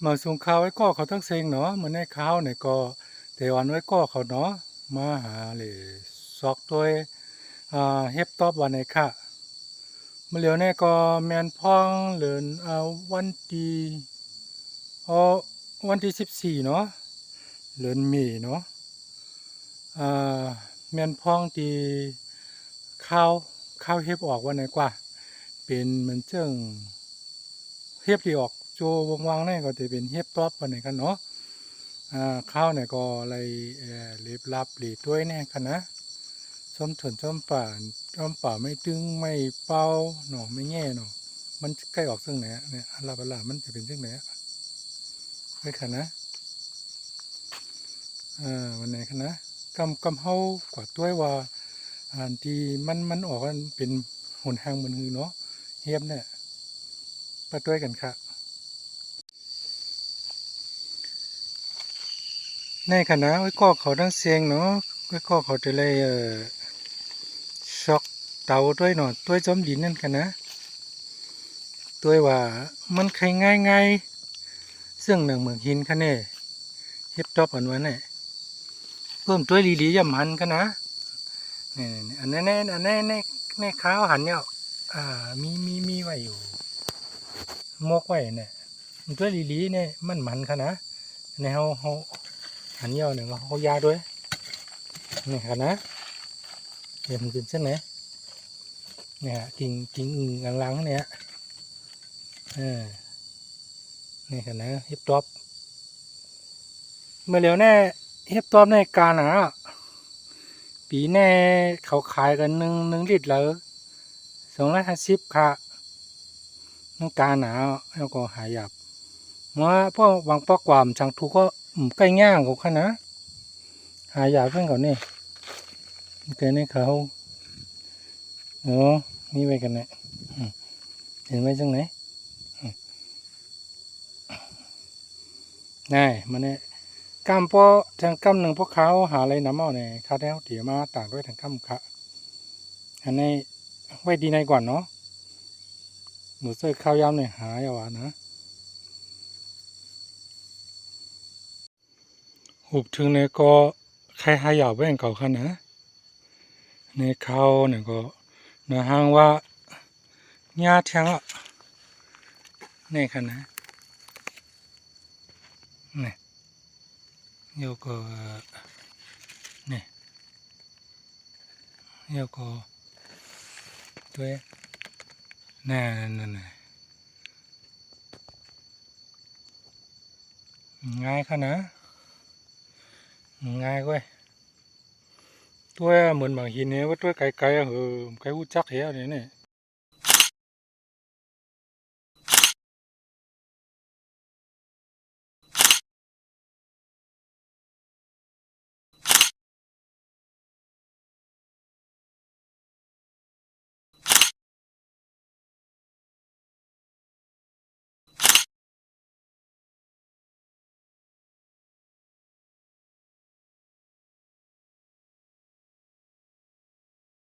มาส่งข้าวไว้ก็เขาทั้งเซ็งเนาะเหมือนในข้าวเนี่ยก็แต่วันไว้ก็เขาเนาะมาหาเลยซอกตัวเฮ็บตอบวันไหนค่ะเมื่อเหลียวเนี่ยก็แมนพ้องเหลือนวันที่อ๋อวันที่14เนาะเหลือนเมษเนาะอ่าแมนพ้องที่ข้าวข้าวเฮ็บออกวันไหนกว่าเป็นเหมือนเจิ้งเฮ็บที่ออกโจวงๆเนี่ยก็จะเป็นเฮ็บตอบวันไหนกันเนาะ ข้าวเนี่ยก็อะไรเรียบรับหลีด้วยแน่กันนะส้มถั่นส้มป่าไม่ตึงไม่เป่าหนอไม่แง่หนอมันใกล้ออกซึ่งไหนเนี่ยอันลาบลามันจะเป็นซึ่งไหนไว้กันนะวันไหนกันนะกำเฮากว่าด้วยว่าอันที่มันออกกันเป็นหนทางมันหือเนาะเฮียบเนี่ยไปด้วยกันค่ะในคณะไว้ก็เขาทั้งเสียงเนาะไว้ก็เขาจะเลยช็อกเตาด้วยหนอด้วยจอมดินนั่นกันนะด้วยว่ามันใครง่ายซึ่งหนังเหมืองหินคะเน่เฮ็บตอบอันวันเนี่ยเพิ่มตัวลีๆย่ำหันกันนะนี่อันนี้อันนี้ในข้าวหันเนี่ยมีไว้อยู่มกไว้เนี่ยตัวลีๆเนี่ยมันกันนะในเฮาหันเยาเนี่ยเขายาด้วยนี่กันนะเดี๋ยวมันเป็นเส้นไหนเนี่ยกิ่งหลังๆเนี่ยนี่กันนะเฮ็บตอบเมื่อเร็วแน่เฮ็บตอบในการปีแน่เขาขายกันหนึ่งลิตรแล้ว250ค่ะน้ำการแล้วก็หายาบมาพวกวางปอกความช่างทุกก็ใกล้ย่างของเขานะหายาเพื่อนก่อนนี่เกิดในเขานี่ไว้กันเนี่ยเห็นไว้จังไหนนี่มันเนี่ยกำพอทางกำหนึ่งพวกเขาหาอะไรน้ำเอาเนี่ยคาแนวเดี๋ยวมาตากด้วยทางกำค่ะอันนี้ไว้ดีในก่อนเนาะหมูเสื้อข้าวยำเนี่ยหายเอาวะนะหุบถึงเนี่ยก็ใครหายาแว่งเก่าขนาดในเขาเนี่ยก็เนื้อห้างว่าญาติแทงในขณะนี่โยก็นี่โยก็ตัวนั่นง่ายขนาดง่ายเว้ยตัวเหมือนบางหินเนี่ยว่าตัวไกลๆไกลหูจักเหวเนี่ย